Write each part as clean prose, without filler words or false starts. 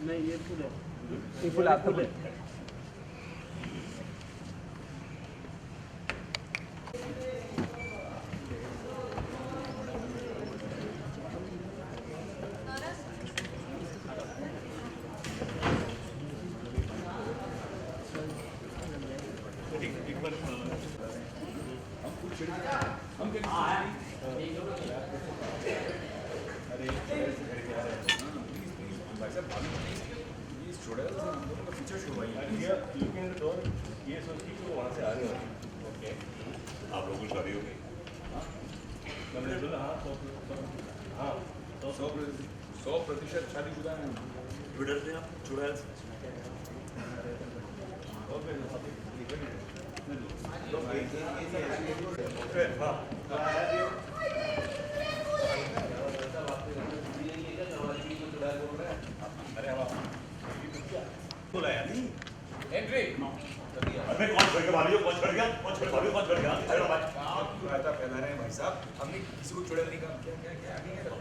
नहीं ये फुल है, ये फुल आपका फुल है। आप लोगों की शादी हो गई? हाँ, 100% शादीशुदा हैं। क्यों डरते हैं आप चुड़ैल से? बोला यार नहीं एंट्री अबे कौन छोड़ के भाभी कौन छोड़ गया कौन छोड़ भाभी कौन छोड़ गया चलो भाई आप क्यों रायता फैला रहे हैं भाई साहब? हमने किसी को चुड़ैल नहीं कहा। क्या क्या क्या आगे क्या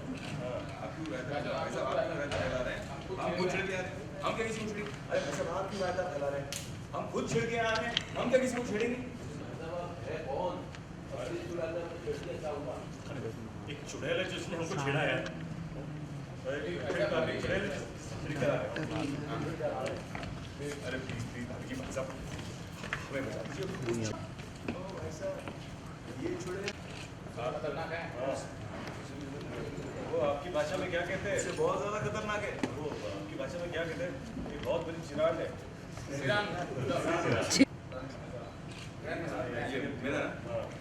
आप क्यों रायता भाई साहब आप क्यों रायता फैला रहे हैं? हम खुद छिड़ के आ रहे हैं। हम क्या किसी को छिड़ेंगे? अरे भाई साहब आप क्यों रायता फैला रहे हैं? हम खुद छिड़ के आ रहे हैं। हम क्या किसी को छिड़ेंगे? एक चुड़ैल है जिसने हमको छेड़ा है अरे प्लीज प्लीज भाभी भाई साहब हमें बता दीजिए भाई साहब ये चुड़ैल खतरनाक है। वो आपकी भाषा में क्या कहते हैं? इससे बहुत ज़्यादा खतरनाक है। वो आपकी भाषा में क्या कहते हैं? ये बहुत बड़ी चिराग है। ये मेरा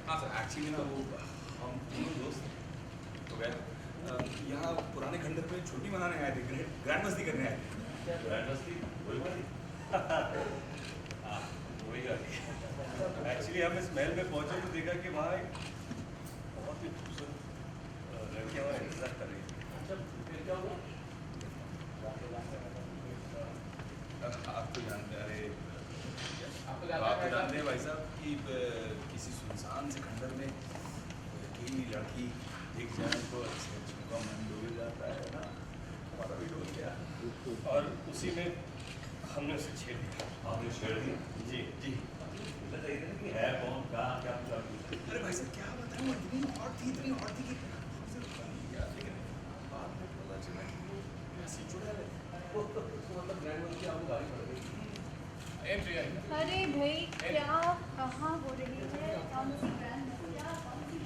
हाँ सर एक्चुअली ना वो हम तीनों दोस्त तो गए यहाँ पुराने खंडर पे छुट्टी मनाने आए थे, ग्रैंड मस्ती करने आए थे। ग्रैंड मस्ती वही एक्चुअली हम इस महल में पहुंचे तो देखा कि वहाँ एक बहुत ही खूबसूरत लड़की हमारा इंतजार कर रही है। अच्छा फिर क्या हुआ? आप तो जानते हैं भाई साहब कि किसी सुनसान से खंडर में अकेली लड़की दिख जाए तो का मन डूब जाता है ना। हमारा भी डूब गया और उसी में हमने उसे छेड़ दिया। आपने छेड़ दिया? जी जी बताइए कि है कौन कहाँ क्या पूछा? अरे भाई साहब क्या बताऊँ, इतनी हॉट थी कि लेकिन बाद में पता चला कि वो कैसी चुड़ैल है। मतलब ग्रैंड मस्ती आपको गाड़ी पड़ गई। एंट्री आई। अरे भाई क्या कहाँ हो रही है? कौन सी ग्रैंड मस्ती? कौन सी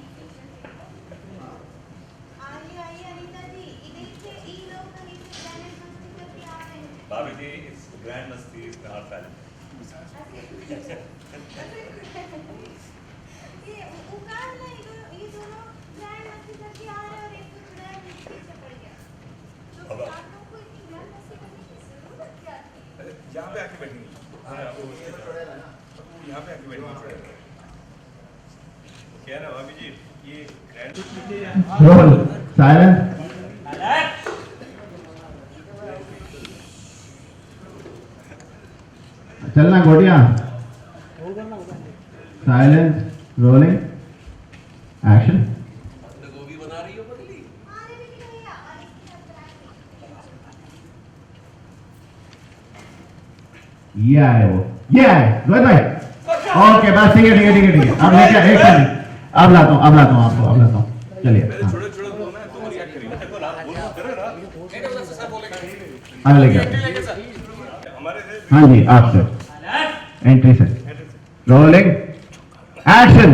आइए आइए अनीता जी, देखिए ये लोग कहीं से ग्रैंड मस्ती करके आ रहे हैं। भाभी जी इस ग्रैंड मस्ती इस नॉट वैलिड। ये उकार ना ये दोनों ग्रैंड मस्ती करके आ रहे हैं और एक को चुड़ैल नीचे से पड़ गया। तो आप लोगों को इतनी ग्रैंड मस्ती करने की जरूरत क्या थी? यहाँ पे आके बैठेंगे। हाँ यहाँ पे आके बैठेंगे। क्या ना भाभी जी ये ग्रैंड साइलेंस चलना गोटिया साइलेंस रोलिंग एक्शन गोभी बना रही हो पतली। अरे देखिए भैया और इसकी ये आए वो ये आए रोहित भाई ओके बस ठीक है अब लेके एक मिनट अब लाता हूँ आपको अब लाता हूँ चलिए छोड़ो बोलना है तो रिएक्ट करिए। अब लेके हाँ जी आपसे एंट्री से रोलिंग एक्शन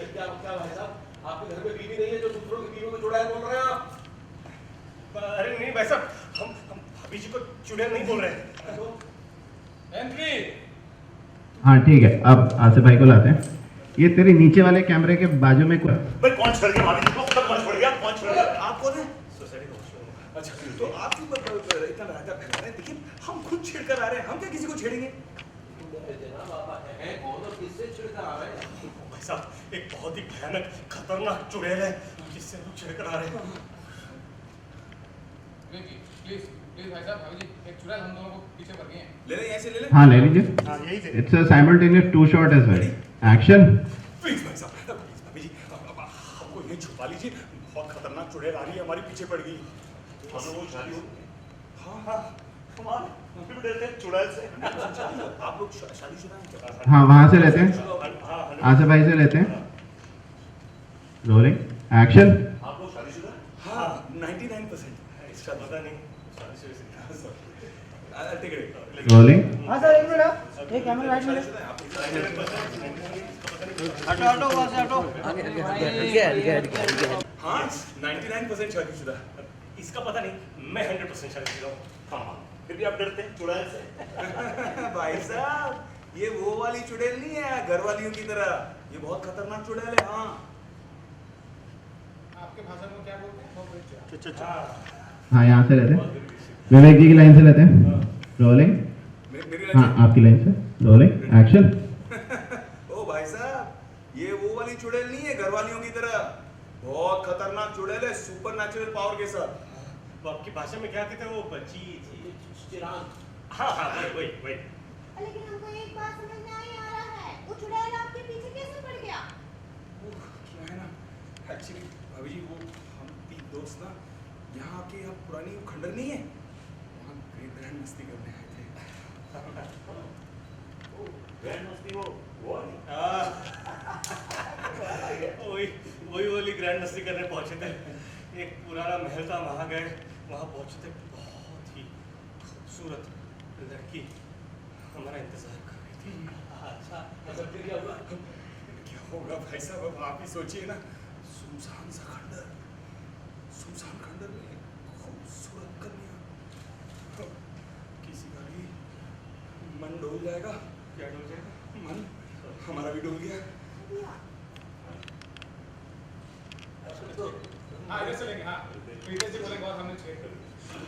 क्या भाई साहब, आपके घर में बीवी नहीं है जो दूसरों की बीवी को चुड़ैल बोल रहे हैं आप? अरे नहीं भाई साहब, हम भाभी जी को चुड़ैल नहीं बोल रहे हैं। एंट्री। हाँ ठीक है, अब आसिफ भाई को लाते हैं। ये तेरे नीचे वाले कैमरे के बाजू में कोई भाई कौन छोड़ गया भाभी जी को? कौन छोड़ गया? कौन छोड़ गया? आप कौन है? सोसाइटी का वॉशरूम। अच्छा, तो आप क्यों इतना रायता फैला रहे हैं? देखिए, हम खुद छेड़ कर आ रहे हैं, हम क्या किसी को छेड़ेंगे? भाई साहब, एक बहुत ही भयानक खतरनाक चुड़ैल है जिससे हम छेड़ कर आ रहे हैं। प्लीज भाई साहब, भाभी जी, एक चुड़ैल हम दोनों को पीछे पड़ गए हैं। ले ले, ऐसे ले ले। हाँ ले लीजिए। हाँ यही थे। It's a simultaneous two shot as well action please भाई साहब, प्लीज भाभी जी, हमको ये छुपा लीजिए, बहुत खतरनाक चुड़ैल आ रही है, हमारी पीछे पड़ गई। हम लोगों की शादी हो हाँ, हम भी डरते हैं चुड़ैल से। आप लोग शादीशुदा हैं क्या? हाँ वहां से लेते हैं, हाँ आसिफ भाई से लेते हैं। रोलिंग एक्शन आप लोग शादीशुदा हैं? हाँ, 99%। इसका पता नहीं शादीशुदा से। टिक इट। रोलिंग हाँ सर, एक मिनट, एक कैमरा राइट में। शादीशुदा हैं आप? हटो हटो वहाँ से हटो। हाँ, 99% शादीशुदा। इसका पता नहीं, मैं 100% शादीशुदा हूँ। हाँ फिर भी आप डरते हैं चुड़ैल से। भाई साहब, ये वो वाली चुड़ैल नहीं है घर वालियों की तरह, ये बहुत खतरनाक चुड़ैल है। हाँ, आपके भाषा में क्या बोलते हैं? अच्छा हाँ यहाँ से लेते हैं, विवेक जी की लाइन से लेते हैं। रोलिंग मेरी हाँ आपकी लाइन से रोलिंग एक्शन ओ भाई साहब, ये वो वाली चुड़ैल नहीं है घर वालियों की तरह, बहुत खतरनाक चुड़ैल है सुपर नेचुरल पावर के साथ। वो आपकी भाषा में क्या कहते हैं? वो बच्ची चिराग। हाँ वही। लेकिन हमको एक बात समझ में नहीं आ रहा है, वो चुड़ैल आपके पीछे कैसे पड़ गया? क्या है ना, एक्चुअली भाभी जी, वो हम 3 दोस्त ना यहाँ आके अब पुरानी वो खंडर नहीं है, वहाँ ग्रैंड मस्ती करने आए थे। ग्रैंड मस्ती वो वही वाली ग्रैंड मस्ती करने पहुंचे थे। एक पुराना महल था, वहाँ गए, वहाँ पहुंचे थे, बहुत ही खूबसूरत लड़की हमारा इंतजार कर रही थी। अच्छा फिर क्या हुआ? क्या होगा भाई साहब, अब आप ही सोचिए ना, सुनसान सा खंडर, सुनसान खंडर में खूबसूरत कन्या, किसी का भी मन डोल जाएगा। क्या डोल जाएगा? मन हमारा भी डोल गया। हाँ इधर से लेंगे। हाँ इधर से बोलेंगे और हमने छेड़ कर दी।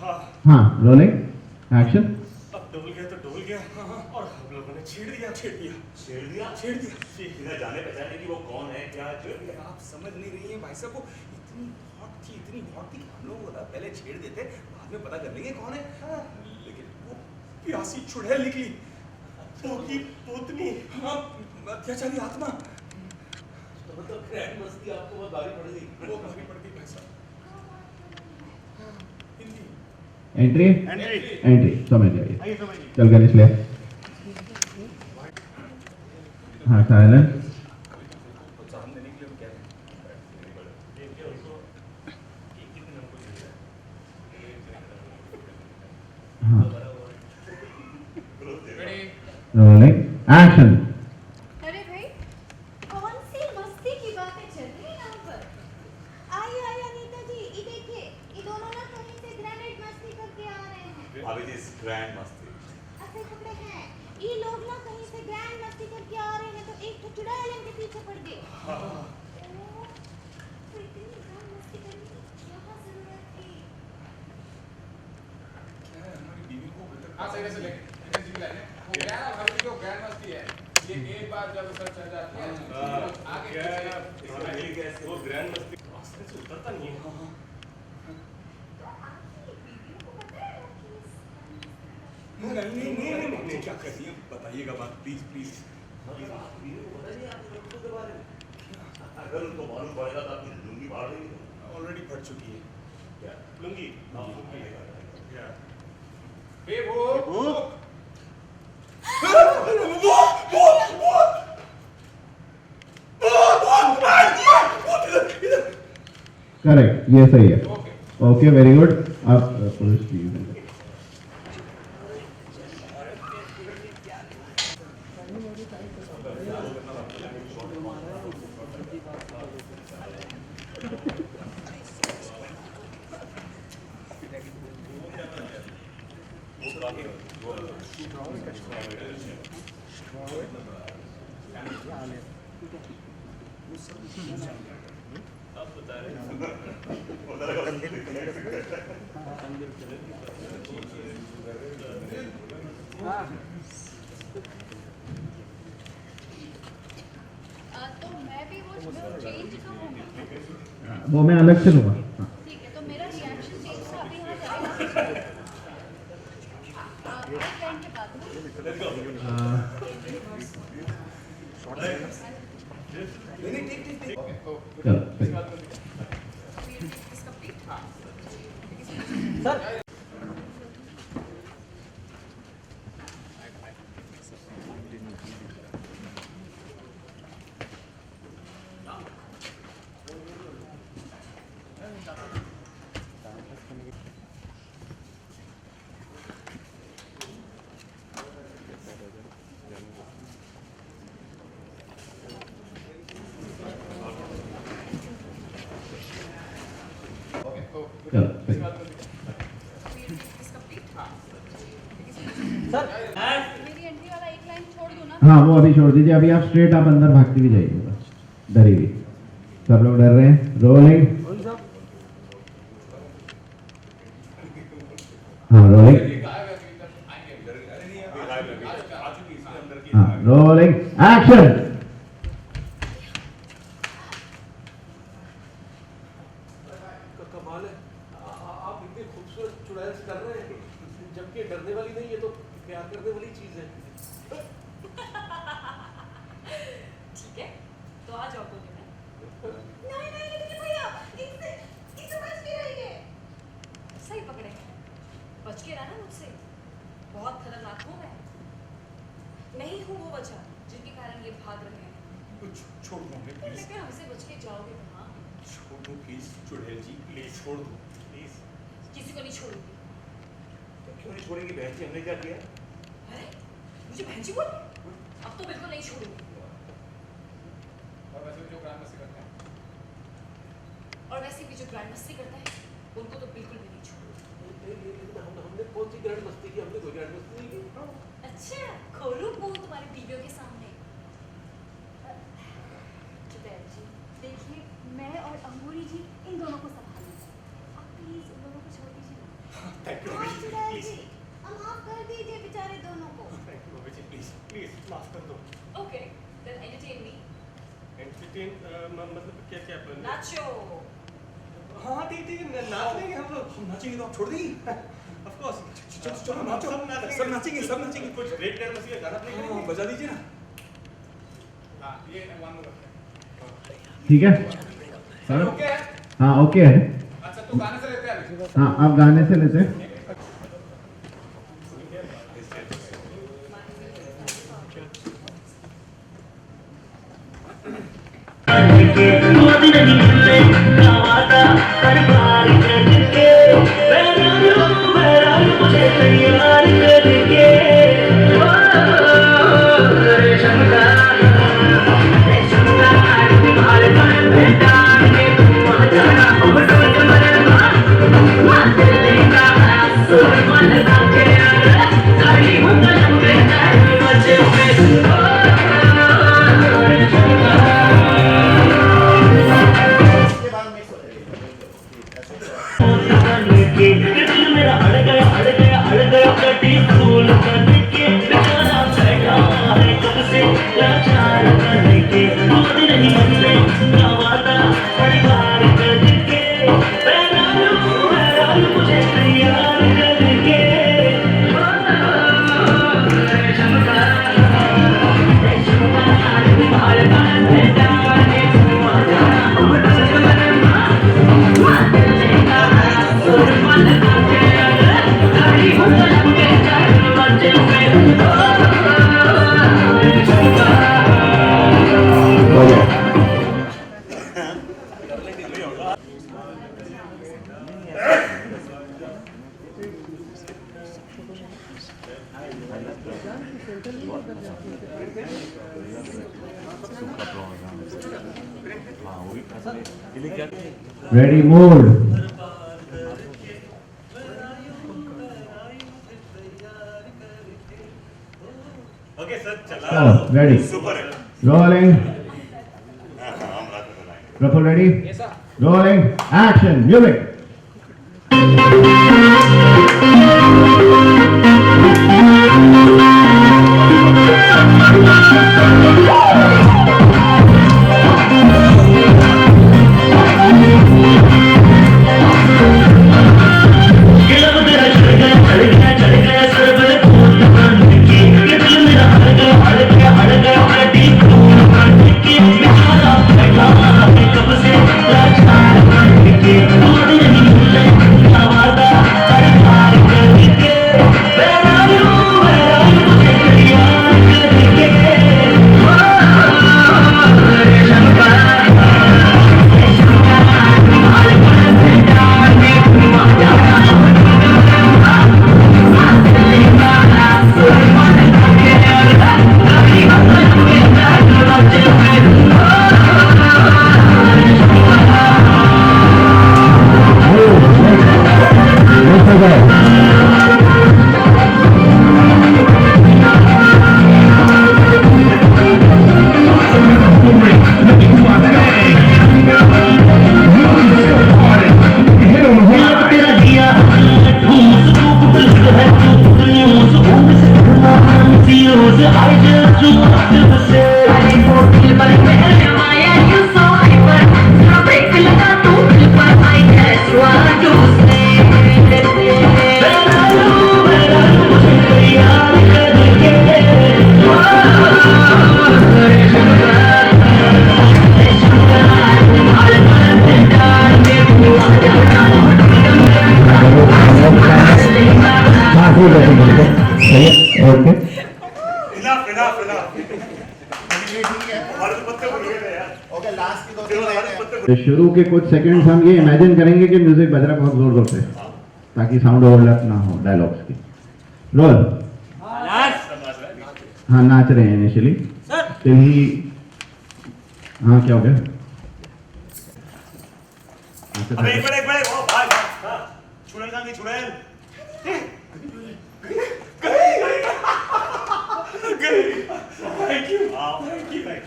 हाँ हाँ रोलिंग एक्शन अब डोल गया तो डोल गया। और हम लोगों ने छेड़ दिया। बिना जाने पहचाने कि वो कौन है, क्या छेड़ दिया। आप समझ नहीं रही हैं भाई साहब, वो इतनी हॉट थी कि हम लोग को पहले छेड़ देते, बाद में पता कर लेंगे कौन है। लेकिन वो प्यासी चुड़ैल निकली, पोती पोतनी। हाँ, अत्याचारी आत्मा। तो मतलब ग्रैंड मस्ती आपको बहुत भारी पड़ गई। वो भारी पड़ गई भाई साहब। हिंदी एंट्री एंट्री समझ जाइए, आइए समझिए। चल कर इसलिए हाँ साइलेंट प्रोत्साहन देने के लिए हम कह रहे हैं। हाँ रेडी रोलिंग एक्शन अरे भाई, कौन सी मस्ती की बातें चल रही है यहाँ पर? आइए अनीता जी, ये देखिए, ये दोनों ना कहीं से ग्रेनेड मस्ती करके आ रहे हैं। अभी दिस ग्रैंड मस्ती। ऐसे कपड़े हैं, ये लोग ना कहीं से ग्रैंड मस्ती करके आ रहे हैं, तो एक तो चुड़ैल इनके पीछे पड़ गई। ओह, तो इतनी ग्रैंड मस्ती करने की क्या जरूरत थी? क्या है, हमारी बीवी को अभी तक हाँ सही से लेंगे। इधर जी लाइन है। वो क्या है ना, भाभी जी, वो ग्रैंड मस्ती है। ये एक बार जब सब चल जाती है आगे क्या है ना, वो ग्रैंड मस्ती रास्ते से उतरता नहीं है। तो आपकी बीवी को पता है वो नहीं, क्या कर रही है बताइएगा बात, प्लीज प्लीज। अगर उनको मालूम पड़ेगा तो आपकी लुंगी फाड़ देंगे। ऑलरेडी फट चुकी है। क्या लुंगी? बेवकूफ। करेक्ट, ये सही है. Okay okay, very good. आप पुलिस प्लीज. तो मैं भी वो चेंज करूँगी. वो मैं अलग से लूँगा. हाँ. ठीक है, तो मेरा रिएक्शन चेंज का अभी यहाँ जाएगा. एक लाइन के बाद में. नहीं ठीक ठीक ठीक ओके चलो, इसके सही. बाद इसका प्लीज. सर ओके चलो, सही. इसके बाद इसका प्लीज. सर मेरी एंट्री वाला एक लाइन छोड़ दूँ ना. हाँ, वो अभी छोड़ दीजिए. अभी आप स्ट्रेट आप अंदर भागती भी जाइए बस. डरी हुई. सब लोग डर रहे हैं. रोलिंग. हाँ, रोलिंग. ये गायब है अभी तक आएंगे अरे नहीं आ चुकी इसके अंदर की हाँ, रोलिंग. एक्शन. कमाल है. आप इतनी खूबसूरत चुड़ैल कर रहे हैं जबकि डरने वाली नहीं है, तो प्यार करने वाली चीज है. ठीक है, तो आ जाओ बोले में. नहीं नहीं नहीं भैया, इससे बच के रहिए. सही पकड़े. बच के रहना मुझसे. बहुत खतरनाक हूँ मैं. नहीं हूँ वो वजह जिनके कारण ये भाग रहे हैं. कुछ छोड़ दो हमें प्लीज लेकिन हमसे बच के जाओगे कहाँ? छोड़ दो प्लीज चुड़ैल जी प्लीज छोड़ दो प्लीज किसी को नहीं छोड़ूंगी. तो क्यों नहीं छोड़ेंगे बहन जी हमने क्या किया अरे मुझे बहन जी बोल. अब तो बिल्कुल नहीं छोड़ूंगी. और वैसे भी जो ग्राम मस्ती करते हैं और वैसे भी जो ग्रैंड मस्ती करता है उनको तो बिल्कुल भी नहीं छोड़ूंगी. लेकिन हमने कौन सी ग्रैंड मस्ती की? हमने कोई ग्रैंड मस्ती नहीं की. अच्छा, खोलूं मुंह तुम्हारी बीवियों के सामने. चुड़ैल जी, देखिए मैं और अंगूरी जी इन दोनों को संभालेंगे. आप प्लीज उन दोनों को छोड़ दीजिए ना. थैंक यू हाँ, मम्मी जी चुड़ैल प्लीज जी, अब माफ कर दीजिए बेचारे दोनों को. Thank you mummy ji please please माफ कर दो okay, then entertain me. Entertain मतलब क्या क्या अपन नाचो. हाँ ठीक ठीक नाच लेंगे हम लोग. हम नाचेंगे तो आप छोड़ देंगी ऑफ कोर्स चलो नाचो सब नाचेंगे कुछ ग्रेट ग्रैंड मस्ती का गाना प्ले हाँ, करेंगे. बजा दीजिए ना हाँ ये वन में करते हैं ठीक है. सर ओके है हाँ, ओके है. अच्छा तो गाने से लेते हैं अभी हाँ, आप गाने से लेते हैं. Ready, mode. ओके सर चला Oh, ready. सुपर है Rolling. हम रात में बनाएंगे Ripple ready? Yes, sir. Rolling. Action. Music. Okay. Enough enough enough हमारे तो पत्ते भूल गए यार ओके लास्ट की दो फिर हमारे पत्ते तो शुरू के कुछ सेकंड्स हम ये इमेजिन करेंगे कि म्यूजिक बज रहा है बहुत जोर जोर से ताकि साउंड ओवरलैप ना हो डायलॉग्स की रोल हाँ नाच रहे हैं इनिशियली तो ही हाँ क्या हो गया अबे एक मिनट ओ भाई हां छुड़ैल कहां गई छुड़ैल थैंक यू भाई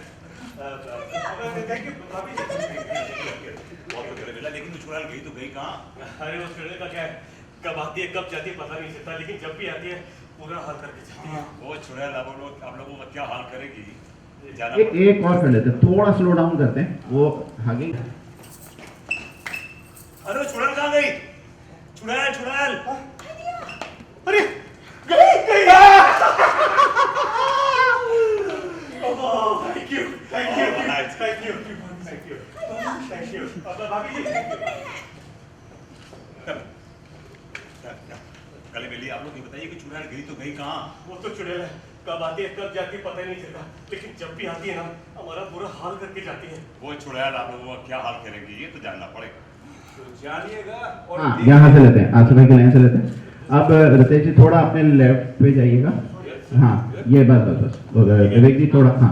थैंक यू भाभी बहुत करे मिला लेकिन छुड़ैल गई तो गई कहां अरे वो छुड़ैल का क्या है कब आती है कब जाती है पता नहीं चलता लेकिन जब भी आती है पूरा हाल करके जाती है वो छुड़ैल आप लोगों का क्या हाल करेगी एक और कर लेते हैं थोड़ा स्लो डाउन करते हैं वो आगे अरे छुड़ैल कहां गई छुड़ैल छुड़ैल अरे गई गई thank you thank you thank you thank you thank you अब भाभी जी कल मिली आप लोग ये बताइए कि चुड़ैल गई तो गई कहाँ वो तो चुड़ैल है कब आती है कब जाती है पता ही नहीं चलता लेकिन जब भी आती है ना हमारा बुरा हाल करके जाती है वो चुड़ैल आप लोगों का क्या हाल करेगी ये तो जानना पड़ेगा तो जानिएगा और हाँ यहाँ से लेते हैं आसिफ भाई की लाइन से लेते हैं अब रितेश जी थोड़ा अपने लेफ्ट पे जाइएगा हाँ ये बस बस बस विवेक जी थोड़ा हाँ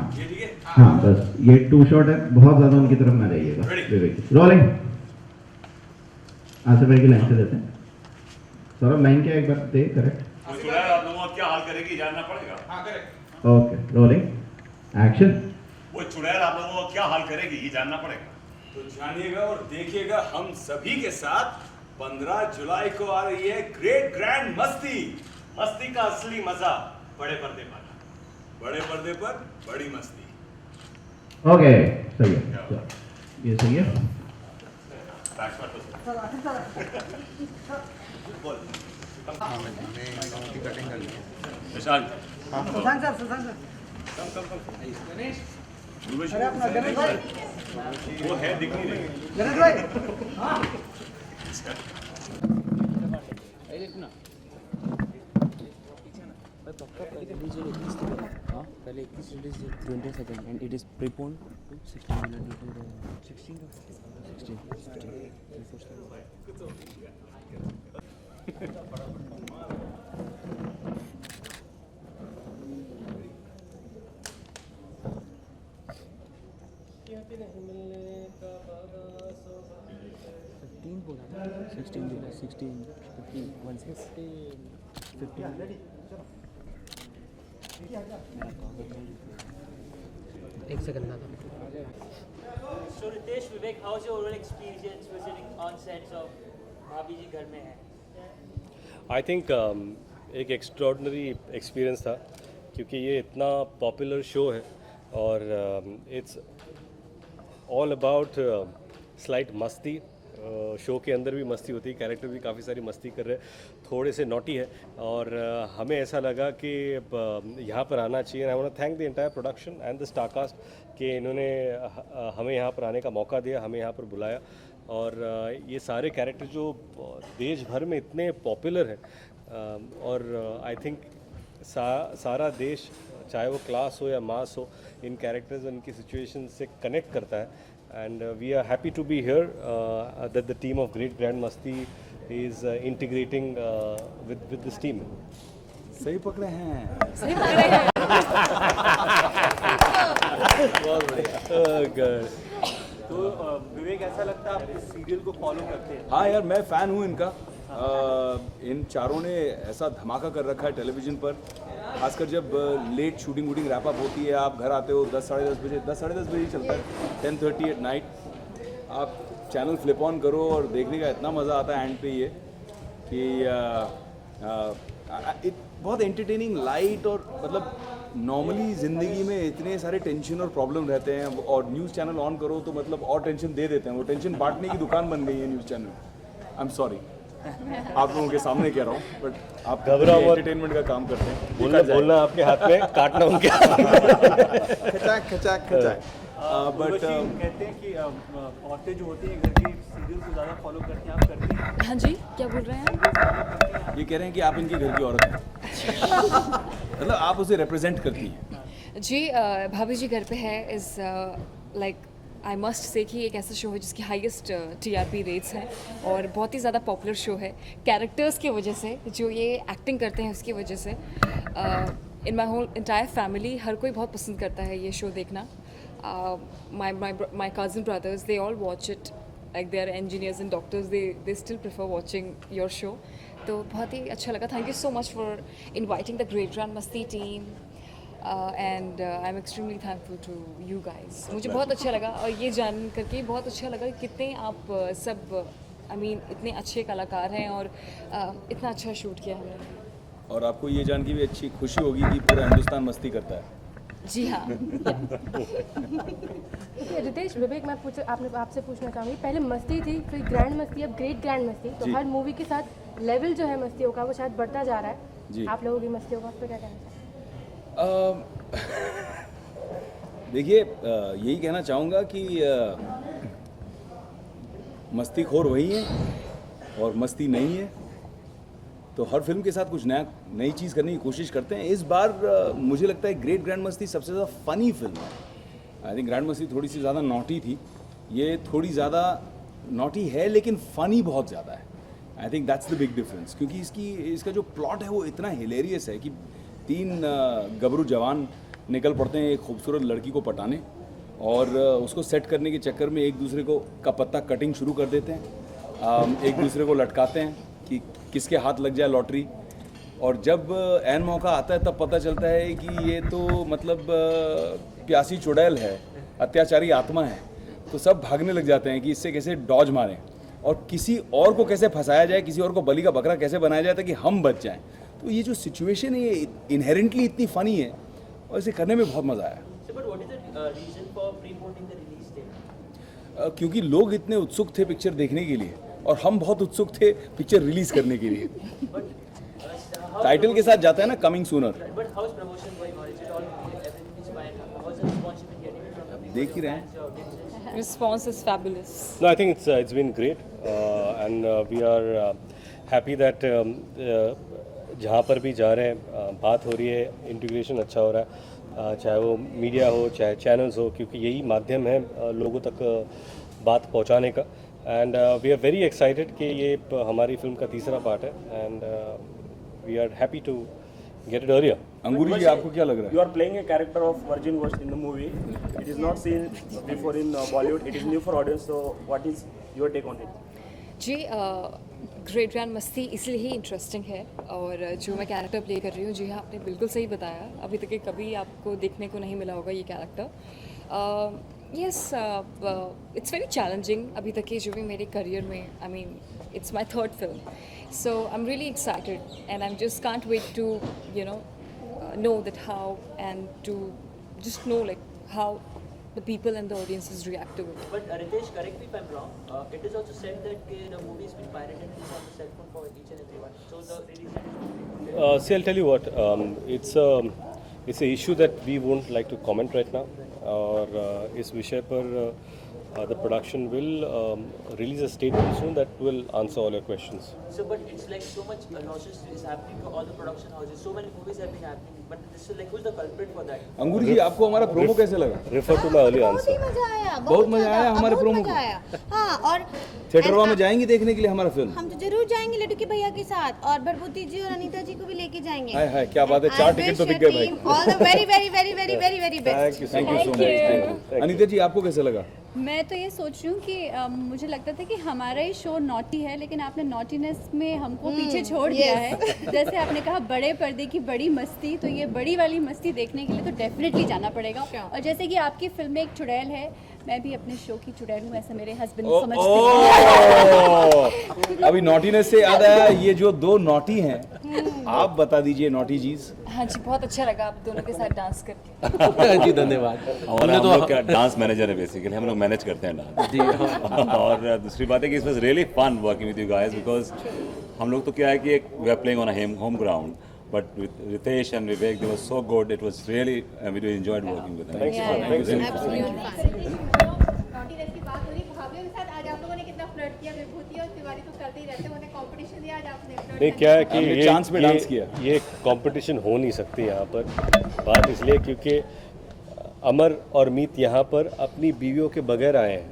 हाँ बस ये टू शॉट है बहुत ज्यादा उनकी तरफ ना जाइएगा विवेक जी रोलिंग आसिफ भाई की लाइन से लेते हैं सौरभ लाइन क्या एक बार दे करेक्ट वो चुड़ैल आप लोगों का क्या हाल करेगी जानना पड़ेगा हाँ करेक्ट ओके रोलिंग एक्शन वो चुड़ैल आप लोगों का क्या हाल करेगी ये जानना पड़ेगा तो जानिएगा और देखिएगा हम सभी के साथ 15 जुलाई को आ रही है ग्रेट ग्रैंड मस्ती मस्ती का असली मजा बड़े पर्दे पर बड़े पर्दे पर बड़ी मस्ती ओके सही है ये सही है बैक पर तो विशाल वो है दिख नहीं रही पहले 21 release 300 second and it is prepone to 16 minute to 16 15 बोला था 16 जुलाई 16 15 15 एक सेकंड ना So Ritesh, Vivek, how's your overall experience visiting on sets of भाभी जी घर में है? आई थिंक एक एक्स्ट्रॉर्डनरी एक्सपीरियंस था क्योंकि ये इतना पॉपुलर शो है और इट्स ऑल अबाउट स्लाइट मस्ती। शो के अंदर भी मस्ती होती है, कैरेक्टर भी काफ़ी सारी मस्ती कर रहे हैं, थोड़े से नॉटी है और हमें ऐसा लगा कि यहाँ पर आना चाहिए। I want to thank the entire production and the star cast कि इन्होंने हमें यहाँ पर आने का मौका दिया, हमें यहाँ पर बुलाया और ये सारे कैरेक्टर जो देश भर में इतने पॉपुलर हैं और आई थिंक सारा देश चाहे वो क्लास हो या मास हो इन कैरेक्टर्स इनकी सिचुएशन से कनेक्ट करता है and we are happy to be here that the team of Great Grand Masti is integrating with this team. सही पकड़े हैं। बहुत बढ़िया। तो विवेक, ऐसा लगता है आप इस सीरियल को फॉलो करते हैं? हाँ यार, मैं फ़ैन हूँ इनका। इन चारों ने ऐसा धमाका कर रखा है टेलीविज़न पर, खासकर जब लेट शूटिंग वूटिंग रैप अप होती है, आप घर आते हो 10 साढ़े 10 बजे, 10 साढ़े 10 बजे ही चलता है, 10:30 एट नाइट। आप चैनल फ्लिप ऑन करो और देखने का इतना मज़ा आता है एंड पे ये कि बहुत एंटरटेनिंग, लाइट और मतलब नॉर्मली ज़िंदगी में इतने सारे टेंशन और प्रॉब्लम रहते हैं और न्यूज़ चैनल ऑन करो तो मतलब और टेंशन दे देते हैं। वो टेंशन बांटने की दुकान बन गई है news channel. I am sorry आप लोगों के सामने कह रहा हूँ, बट आप घबराओ मत। एंटरटेनमेंट का काम करते हैं। बोलना आपके हाथ में, काटना उनके हाथ में। खचाक बट कहते हैं कि औरतें जो होती हैं घर की सीरियल को ज़्यादा फॉलो करती हैं, आप करती हैं? हाँ जी, क्या बोल रहे हैं? ये कह रहे हैं कि आप इनके घर की औरत हैं। मतलब आप उसे रिप्रेजेंट करती हैं। जी, भाभी जी घर पे है is like I must say कि एक ऐसा शो है जिसकी हाईएस्ट TRP रेट्स हैं और बहुत ही ज़्यादा पॉपुलर शो है कैरेक्टर्स की वजह से, जो ये एक्टिंग करते हैं उसकी वजह से। In my whole entire family हर कोई बहुत पसंद करता है ये शो देखना। My cousin brothers they all watch it, like they are engineers and doctors, they still prefer watching your show. तो बहुत ही अच्छा लगा। Thank you so much for inviting the Great Grand Masti team and I am extremely thankful to you guys. मुझे बहुत अच्छा लगा और ये जान करके बहुत अच्छा लगा कि कितने आप सब आई मीन इतने अच्छे कलाकार हैं और इतना अच्छा शूट किया हमने। और आपको ये जान के भी अच्छी खुशी होगी कि पूरा हिंदुस्तान मस्ती करता है। जी हाँ। रितेश, विवेक, मैं आपसे पूछना चाहूँगी, पहले मस्ती थी, फिर ग्रैंड मस्ती, अब ग्रेट ग्रैंड मस्ती, तो हर मूवी के साथ लेवल जो है मस्तियों का वो शायद बढ़ता जा रहा है। आप लोगों की मस्तियों का उस पर क्या कहना चाहते हैं? देखिए, यही कहना चाहूँगा कि मस्तीखोर वही है और मस्ती नहीं है, तो हर फिल्म के साथ कुछ नई चीज़ करने की कोशिश करते हैं। इस बार मुझे लगता है ग्रेट ग्रैंड मस्ती सबसे ज़्यादा फ़नी फिल्म है। आई थिंक ग्रैंड मस्ती थोड़ी सी ज़्यादा नॉटी थी, ये थोड़ी ज़्यादा नॉटी है लेकिन फ़नी बहुत ज़्यादा है। I think that's the big difference, क्योंकि इसका जो प्लॉट है वो इतना हिलेरियस है कि 3 गबरू जवान निकल पड़ते हैं एक खूबसूरत लड़की को पटाने और उसको सेट करने के चक्कर में एक दूसरे को का पत्ता कटिंग शुरू कर देते हैं, एक दूसरे को लटकाते हैं कि किसके हाथ लग जाए लॉटरी। और जब ऐन मौका आता है तब पता चलता है कि ये तो मतलब प्यासी चुड़ैल है, अत्याचारी आत्मा है। तो सब भागने लग जाते हैं कि इससे कैसे डॉज मारें और किसी और को कैसे फंसाया जाए, किसी और को बलि का बकरा कैसे बनाया जाए ताकि हम बच जाएं। तो ये जो सिचुएशन है ये इनहेरेंटली इतनी फ़नी है और इसे करने में बहुत मज़ा आया। क्योंकि लोग इतने उत्सुक थे पिक्चर देखने के लिए और हम बहुत उत्सुक थे पिक्चर रिलीज़ करने के लिए। टाइटल के साथ जाता है ना, कमिंग सूनर। देख ही रहे हैं। Response is fabulous. No, I think it's been great and we are happy that जहाँ पर भी जा रहे हैं बात हो रही है, इंटीग्रेशन अच्छा हो रहा है, चाहे वो मीडिया हो चाहे चैनल्स हो, क्योंकि यही माध्यम है लोगों तक बात पहुँचाने का। And we are very excited कि ये हमारी फिल्म का तीसरा पार्ट है and we are happy to get it earlier. Angoori ji आपको क्या लग रहा है? You are playing a character of Virgin Ghost in the movie. It is not seen before in Bollywood. It is new for audience. So what is your take on it? जी Great Grand Masti इसलिए ही interesting है और जो मैं character play कर रही हूँ, जी हाँ आपने बिल्कुल सही बताया, अभी तक कभी आपको देखने को नहीं मिला होगा ये character. Yes, it's very challenging अभी तक के जो भी मेरे करियर में, I mean it's my third film, so I am really excited and I am just can't wait to you know that how and to just know like how the people and the audiences react to it. But Ritesh, correct me if I'm wrong. It is also said that the movie has been pirated and is on the cell phone for each and everyone. So the release date. See, I'll tell you what. It's a issue that we won't like to comment right now. और इस विषय पर the production will release a statement soon that will answer all your questions. So, but it's like so much losses is happening to all the production houses. So many movies have been happening, but this is like who's the culprit for that? अंगूरी जी आपको हमारा promo कैसे लगा? Refer to my earlier बहुत ही answer. मजा आया, बहुत मजा आया हमारे बहुत प्रोमो मजा को। आया। हाँ, और थिएटरों में जाएंगे देखने के लिए हमारा फिल्म? हम तो जरूर जाएंगे लड्डू के भैया के साथ और भरभूति जी और अनीता जी को भी लेके जाएंगे। हाय हाय क्या बात है, 4 टिकट तो बिक गए भाई। All the very very very very very very best. Thank you so much. Anita ji आपको कैसे लगा? मैं तो ये सोच रही हूँ कि मुझे लगता था कि हमारा ही शो नॉटी है, लेकिन आपने नॉटीनेस में हमको पीछे छोड़ दिया है। जैसे आपने कहा बड़े पर्दे की बड़ी मस्ती, तो ये बड़ी वाली मस्ती देखने के लिए तो डेफिनेटली जाना पड़ेगा। और जैसे कि आपकी फिल्म में एक चुड़ैल है, मैं भी अपने शो की चुड़ैल हूँ, ऐसा मेरे हस्बैंड समझते हैं। अभी नॉटीनेस से याद आया, ये जो 2 नॉटी हैं, आप बता दीजिए नॉटी जीज। हाँ जी, बहुत अच्छा लगा आप दोनों के साथ डांस करके। जी धन्यवाद। और हम लोग क्या डांस मैनेजर है बेसिकली, हम लोग मैनेज करते हैं डांस। जी और दूसरी बात है कि it was really fun working with you guys, because हम लोग तो क्या है कि एक we are playing on a home ground, but with Ritesh and Vivek they was so good, it was really we really enjoyed working with them. Naughtiness की बात हो रही भाभियों के साथ, आज आप लोगों ने कितना फ्लर्ट किया, विभूति और तिवारी तो करते ही रहते हैं, उन्होंने कंपटीशन दिया, आज आपने फ्लर्ट नहीं, क्या है कि हमने चांस पे डांस किया। ये कंपटीशन हो नहीं सकती यहाँ पर। बात इसलिए क्योंकि अमर और मीत यहाँ पर अपनी बीवियों के बगैर आए हैं,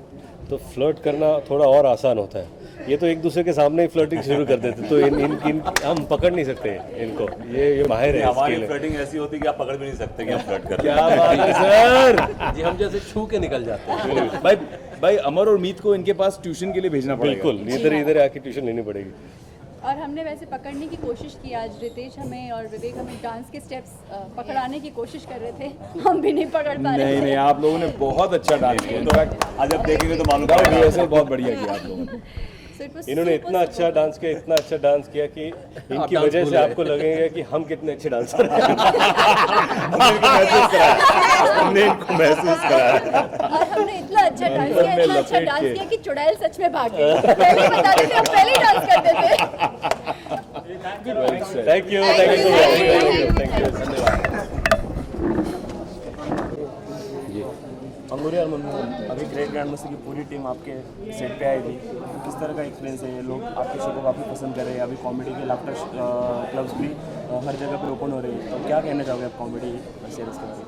तो फ्लर्ट करना थोड़ा और आसान होता है। ये तो एक दूसरे के सामने ही फ्लर्टिंग शुरू कर देते, तो इन हम पकड़ नहीं सकते इनको, ये माहिर है। हमारी फ्लर्टिंग ऐसी होती है कि आप पकड़ भी नहीं सकते कि आप फ्लर्ट कर क्या बात है सर जी, हम जैसे छू के निकल जाते हैं। भाई अमर और मीत को इनके पास ट्यूशन के लिए भेजना पड़ेगा। बिल्कुल, इधर आके ट्यूशन लेनी पड़ेगी। और हमने वैसे पकड़ने की कोशिश की, आज रितेश हमें और विवेक हमें डांस के स्टेप्स पकड़ाने की कोशिश कर रहे थे, हम भी नहीं पकड़ पा रहे थे। नहीं, आप लोगों ने बहुत अच्छा डांस किया, इनफैक्ट आज आप देखेंगे तो मालूम पड़ेगा रिहर्सल बहुत बढ़िया किया आप लोगों ने। इन्होंने इतना अच्छा डांस किया कि इनकी वजह से आपको लगेगा कि हम कितने अच्छे डांसर हैं। हमने इनको महसूस कराया। और हमने इतना अच्छा डांस किया कि चुड़ैल सच में भाग गई। पहले बता देते, हम पहले ही डांस करते थे। Thank you. अंगूरी और अभी ग्रेट ग्रैंड मस्ती की पूरी टीम आपके सेट पे आई थी, किस तरह का एक्सपीरियंस है? ये लोग आपके शो को काफ़ी पसंद कर रहे हैं, अभी कॉमेडी के लाफ्टर क्लब्स भी हर जगह पे ओपन हो रहे हैं, तो क्या कहना चाहोगे आप कॉमेडी सीरीज के बारे में?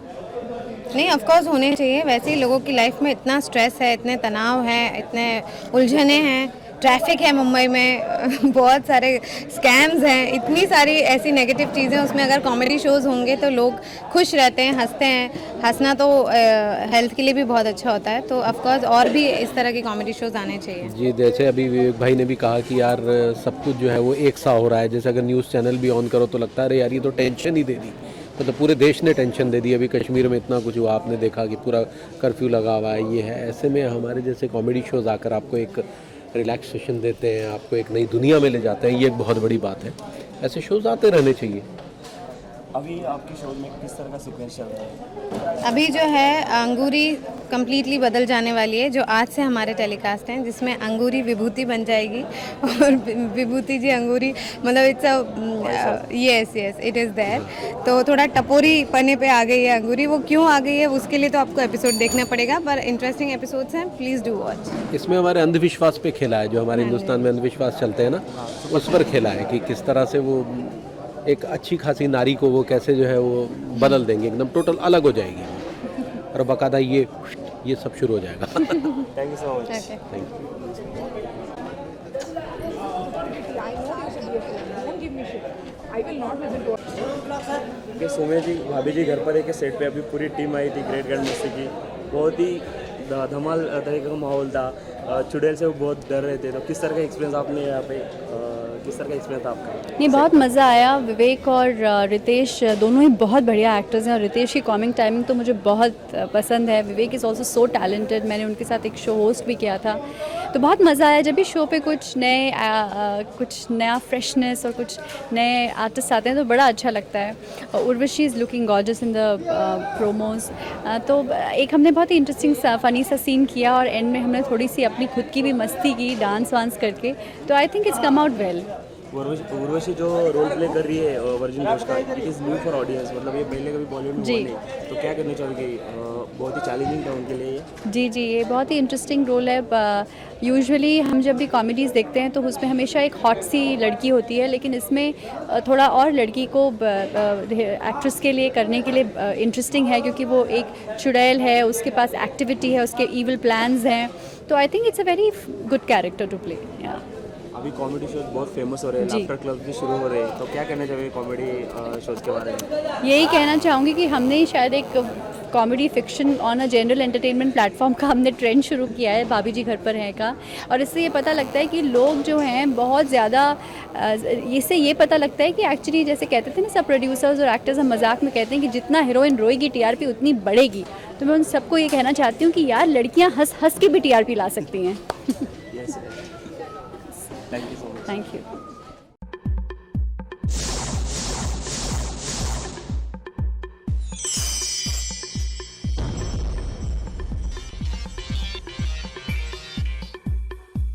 नहीं, ऑफ कोर्स होने चाहिए। वैसे ही लोगों की लाइफ में इतना स्ट्रेस है, इतने तनाव है, इतने उलझने हैं, ट्रैफिक है मुंबई में, बहुत सारे स्कैम्स हैं, इतनी सारी ऐसी नेगेटिव चीज़ें, उसमें अगर कॉमेडी शोज़ होंगे तो लोग खुश रहते हैं, हंसते हैं। हंसना तो हेल्थ के लिए भी बहुत अच्छा होता है, तो ऑफ कोर्स और भी इस तरह के कॉमेडी शोज़ आने चाहिए। जी, जैसे अभी विवेक भाई ने भी कहा कि यार सब कुछ जो है वो एक सा हो रहा है, जैसे अगर न्यूज़ चैनल भी ऑन करो तो लगता है अरे यार ये तो टेंशन ही दे दी, मतलब पूरे देश ने टेंशन दे दी। अभी कश्मीर में इतना कुछ हुआ, आपने देखा कि पूरा कर्फ्यू लगा हुआ है, ये है। ऐसे में हमारे जैसे कॉमेडी शोज़ आकर आपको एक रिलैक्सेशन देते हैं, आपको एक नई दुनिया में ले जाते हैं, ये एक बहुत बड़ी बात है। ऐसे शोज़ आते रहने चाहिए। अभी आपके शो में किस तरह का सीक्वेंस चल रहा है? अभी जो है अंगूरी कम्प्लीटली बदल जाने वाली है, जो आज से हमारे टेलीकास्ट हैं, जिसमें अंगूरी विभूति बन जाएगी और विभूति जी अंगूरी, मतलब it's yes it is there. तो थोड़ा टपोरी पने पे आ गई है अंगूरी, वो क्यों आ गई है उसके लिए तो आपको एपिसोड देखना पड़ेगा, पर इंटरेस्टिंग एपिसोड्स हैं, प्लीज़ डू वॉच। इसमें हमारे अंधविश्वास पे खेला है, जो हमारे हिंदुस्तान में अंधविश्वास चलते हैं ना, उस पर खेला है कि किस तरह से वो एक अच्छी खासी नारी को वो कैसे जो है वो बदल देंगे, एकदम टोटल अलग हो जाएगी, और बाकायदा ये सब शुरू हो जाएगा। Thank you so much. Thank you. Don't give me shit. I will not listen to कि सोम्या जी भाभी जी घर पर एक सेट पे अभी पूरी टीम आई थी ग्रेट ग्रैंड मस्ती की, बहुत ही धमाल तरीके का माहौल था, चुड़ैल से वो बहुत डर रहे थे, तो किस तरह का एक्सपीरियंस आपने यहाँ पे किस तरह का एक्सपीरियंस था आपका? नहीं, बहुत मज़ा आया। विवेक और रितेश दोनों ही बहुत बढ़िया एक्टर्स हैं और रितेश की कॉमिक टाइमिंग तो मुझे बहुत पसंद है। विवेक इज़ ऑल्सो सो टैलेंटेड, मैंने उनके साथ एक शो होस्ट भी किया था, तो बहुत मज़ा आया। जब भी शो पे कुछ नया फ्रेशनेस और कुछ नए आर्टिस्ट आते हैं तो बड़ा अच्छा लगता है। और Urvashi is looking gorgeous in the promos. तो एक हमने बहुत ही इंटरेस्टिंग फ़नी सा सीन किया और एंड में हमने थोड़ी सी अपनी खुद की भी मस्ती की डांस वांस करके, तो I think it's come out well. Urvashi जो रोल प्ले कर रही है वर्जिन घोष का, it is new for audience, मतलब ये पहले कभी बॉलीवुड में हुआ नहीं, तो क्या करना चाहोगे? बहुत ही चैलेंजिंग था उनके लिए ये। जी, ये बहुत ही इंटरेस्टिंग रोल है। यूजुअली हम जब भी कॉमेडीज़ देखते हैं तो उसमें हमेशा एक हॉट सी लड़की होती है, लेकिन इसमें थोड़ा और लड़की को एक्ट्रेस के लिए करने के लिए इंटरेस्टिंग है, क्योंकि वो एक चुड़ैल है, उसके पास एक्टिविटी है, उसके ईविल प्लान्स हैं, तो I think it's a very good character to play. अभी कॉमेडी शोज बहुत फेमस हो रहे हैं, लाफ्टर क्लब भी शुरू हो रहे हैं, तो क्या कहना चाहिए कॉमेडी शोज के बारे में? यही कहना चाहूँगी कि हमने शायद एक comedy fiction on a general entertainment platform का हमने ट्रेंड शुरू किया है, भाभी जी घर पर हैं का, और इससे ये पता लगता है कि लोग जो हैं बहुत ज़्यादा, इससे ये पता लगता है कि एक्चुअली जैसे कहते थे ना सब प्रोड्यूसर्स और एक्टर्स हम मजाक में कहते हैं कि जितना हीरोइन रोएगी टीआरपी उतनी बढ़ेगी, तो मैं उन सबको ये कहना चाहती हूँ कि यार लड़कियाँ हंस हंस के भी टीआरपी ला सकती हैं। Thank you so much. Thank you.